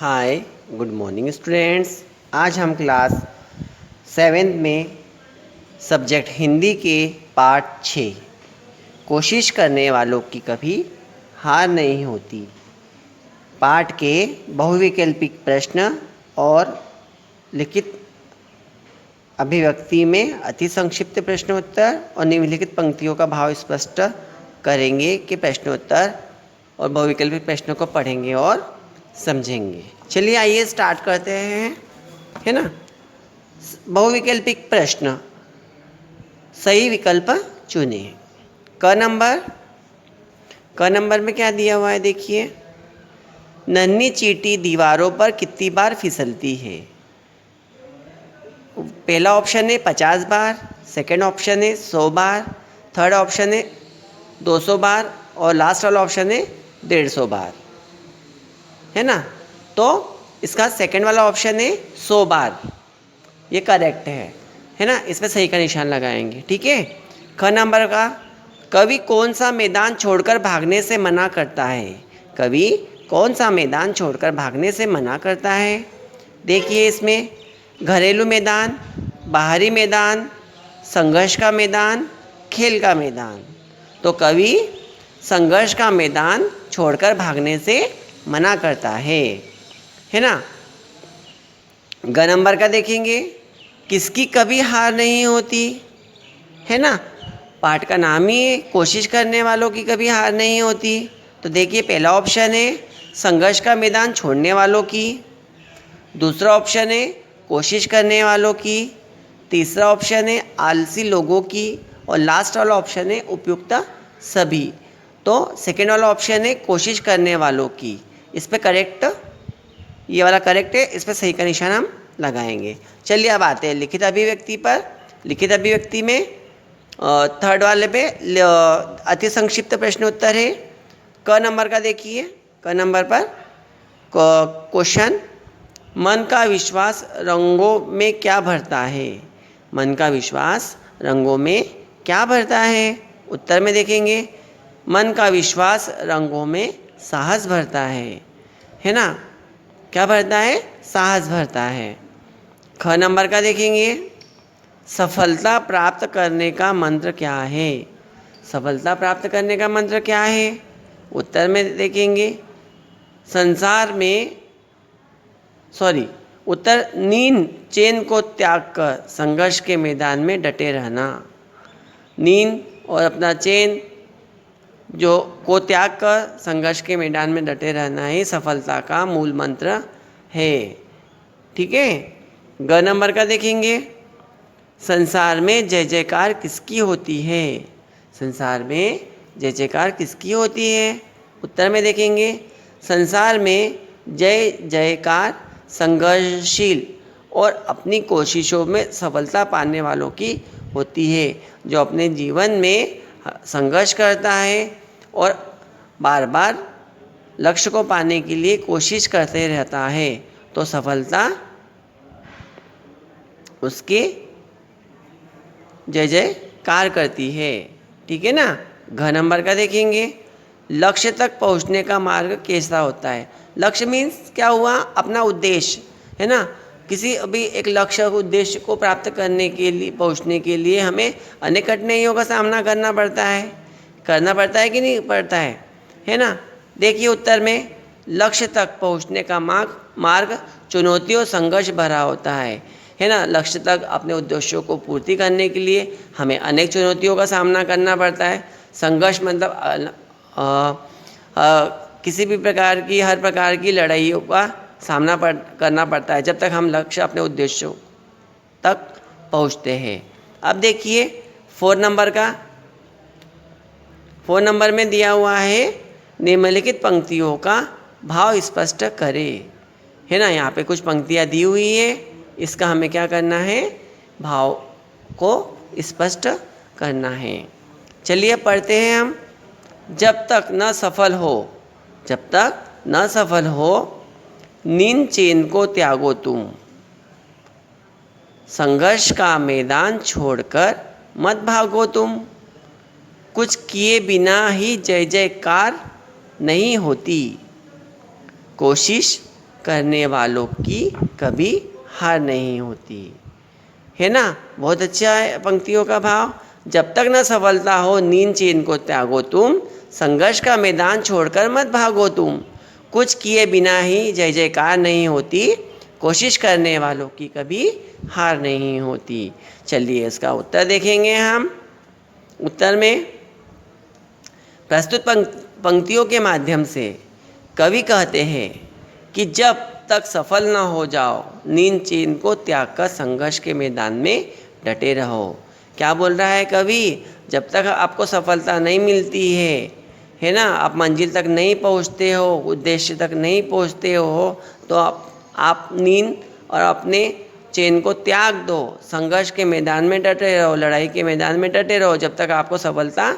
हाय, good morning students. आज हम class 7 में सब्जेक्ट हिंदी के पार्ट 6 कोशिश करने वालों की कभी हार नहीं होती पाठ के बहुविकल्पिक प्रश्न और लिखित अभिव्यक्ति में अति संक्षिप्त प्रश्नोत्तर और निम्नलिखित पंक्तियों का भाव स्पष्ट करेंगे कि प्रश्नोत्तर और बहुविकल्पिक प्रश्नों को पढ़ेंगे और समझेंगे। चलिए आइए स्टार्ट करते हैं, है ना। बहुविकल्पिक प्रश्न, सही विकल्प चुने। क नंबर में क्या दिया हुआ है देखिए। नन्ही चींटी दीवारों पर कितनी बार फिसलती है? पहला ऑप्शन है 50 बार, सेकंड ऑप्शन है 100 बार, थर्ड ऑप्शन है 200 बार और लास्ट वाला ऑप्शन है 150 बार, है ना। तो इसका सेकंड वाला ऑप्शन है 100 बार, ये करेक्ट है ना। इस पर सही का निशान लगाएंगे, ठीक है। ख नंबर का, कवि कौन सा मैदान छोड़कर भागने से मना करता है? कवि कौन सा मैदान छोड़कर भागने से मना करता है? देखिए इसमें घरेलू मैदान, बाहरी मैदान, संघर्ष का मैदान, खेल का मैदान। तो कवि संघर्ष का मैदान छोड़कर भागने से मना करता है ना। ग नंबर का देखेंगे, किसकी कभी हार नहीं होती, है ना। पाठ का नाम ही है कोशिश करने वालों की कभी हार नहीं होती। तो देखिए पहला ऑप्शन है संघर्ष का मैदान छोड़ने वालों की, दूसरा ऑप्शन है कोशिश करने वालों की, तीसरा ऑप्शन है आलसी लोगों की और लास्ट वाला ऑप्शन है उपयुक्त सभी। तो सेकेंड वाला ऑप्शन है कोशिश करने वालों की। इस पे करेक्ट, ये वाला करेक्ट है, इस पे सही का निशान हम लगाएंगे। चलिए अब आते हैं लिखित अभिव्यक्ति पर। लिखित अभिव्यक्ति में थर्ड वाले पे अति संक्षिप्त प्रश्नोत्तर है। क नंबर का देखिए। क नंबर पर क्वेश्चन, मन का विश्वास रंगों में क्या भरता है? मन का विश्वास रंगों में क्या भरता है? उत्तर में देखेंगे, मन का विश्वास रंगों में साहस भरता है ना। क्या भरता है? साहस भरता है। ख नंबर का देखेंगे, सफलता प्राप्त करने का मंत्र क्या है? सफलता प्राप्त करने का मंत्र क्या है? उत्तर में देखेंगे, संसार में उत्तर नींद चैन को त्याग कर संघर्ष के मैदान में डटे रहना। नींद और अपना चैन जो को त्याग कर संघर्ष के मैदान में डटे रहना ही सफलता का मूल मंत्र है, ठीक है। ग नंबर का देखेंगे, संसार में जय जयकार किसकी होती है? संसार में जय जयकार किसकी होती है? उत्तर में देखेंगे, संसार में जय जयकार संघर्षशील और अपनी कोशिशों में सफलता पाने वालों की होती है, जो अपने जीवन में संघर्ष करता है और बार बार लक्ष्य को पाने के लिए कोशिश करते रहता है, तो सफलता उसके जय जयकार करती है, ठीक है ना। घ नंबर का देखेंगे, लक्ष्य तक पहुंचने का मार्ग कैसा होता है? लक्ष्य मीन्स क्या हुआ? अपना उद्देश्य, है ना। किसी भी एक लक्ष्य उद्देश्य को प्राप्त करने के लिए, पहुंचने के लिए हमें अनेक कठिनाइयों का सामना करना पड़ता है कि नहीं पड़ता है ना। देखिए उत्तर में, लक्ष्य तक पहुंचने का मार्ग चुनौतियों संघर्ष भरा होता है ना। लक्ष्य तक अपने उद्देश्यों को पूर्ति करने के लिए हमें अनेक चुनौतियों का सामना करना पड़ता है। संघर्ष मतलब किसी भी प्रकार की, हर प्रकार की लड़ाइयों का सामना करना पड़ता है जब तक हम लक्ष्य अपने उद्देश्यों तक पहुंचते हैं। अब देखिए 4 नंबर का। 4 नंबर में दिया हुआ है, निम्नलिखित पंक्तियों का भाव स्पष्ट करें, है ना। यहाँ पे कुछ पंक्तियाँ दी हुई है, इसका हमें क्या करना है? भाव को स्पष्ट करना है। चलिए पढ़ते हैं हम। जब तक न सफल हो नींद चैन को त्यागो तुम, संघर्ष का मैदान छोड़कर मत भागो तुम, कुछ किए बिना ही जय जयकार नहीं होती, कोशिश करने वालों की कभी हार नहीं होती। है ना, बहुत अच्छा है पंक्तियों का भाव। जब तक न सफलता हो नींद चैन को त्यागो तुम, संघर्ष का मैदान छोड़कर मत भागो तुम। कुछ किए बिना ही जय जयकार नहीं होती, कोशिश करने वालों की कभी हार नहीं होती। चलिए इसका उत्तर देखेंगे हम। उत्तर में प्रस्तुत पंक्तियों के माध्यम से कवि कहते हैं कि जब तक सफल न हो जाओ नींद चैन को त्याग कर संघर्ष के मैदान में डटे रहो। क्या बोल रहा है कवि? जब तक आपको सफलता नहीं मिलती है ना, आप मंजिल तक नहीं पहुंचते हो, उद्देश्य तक नहीं पहुंचते हो, तो आप नींद और अपने चैन को त्याग दो, संघर्ष के मैदान में डटे रहो, लड़ाई के मैदान में डटे रहो जब तक आपको सफलता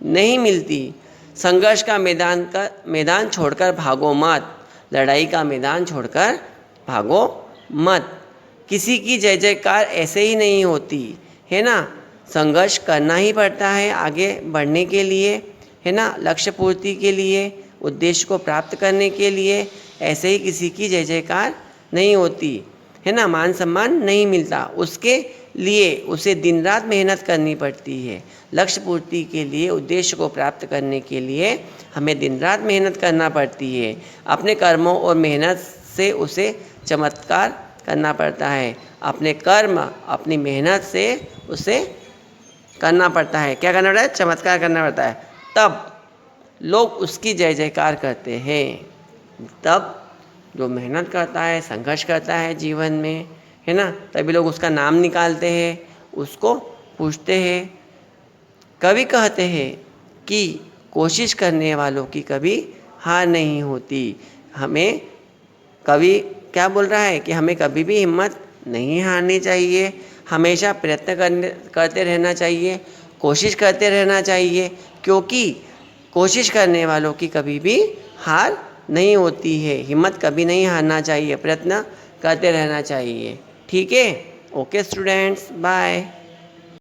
नहीं मिलती। संघर्ष का मैदान छोड़कर भागो मत, लड़ाई का मैदान छोड़कर भागो मत। किसी की जय जयकार ऐसे ही नहीं होती, है ना, संघर्ष करना ही पड़ता है आगे बढ़ने के लिए, है ना, लक्ष्य पूर्ति के लिए, उद्देश्य को प्राप्त करने के लिए। ऐसे ही किसी की जय जयकार नहीं होती, है ना, मान सम्मान नहीं मिलता, उसके लिए उसे दिन रात मेहनत करनी पड़ती है। लक्ष्य पूर्ति के लिए, उद्देश्य को प्राप्त करने के लिए हमें दिन रात मेहनत करना पड़ती है। अपने कर्मों और मेहनत से उसे चमत्कार करना पड़ता है। अपने कर्म अपनी मेहनत से उसे करना पड़ता है। क्या करना पड़ता है? चमत्कार करना पड़ता है। तब लोग उसकी जय जयकार करते हैं। तब जो मेहनत करता है, संघर्ष करता है जीवन में, है ना, तभी लोग उसका नाम निकालते हैं, उसको पूछते हैं। कवि कहते हैं कि कोशिश करने वालों की कभी हार नहीं होती। हमें कवि क्या बोल रहा है कि हमें कभी भी हिम्मत नहीं हारनी चाहिए, हमेशा प्रयत्न करते रहना चाहिए, कोशिश करते रहना चाहिए, क्योंकि कोशिश करने वालों की कभी भी हार नहीं होती है। हिम्मत कभी नहीं हारना चाहिए, प्रयत्न करते रहना चाहिए। ठीक है, ओके स्टूडेंट्स, बाय।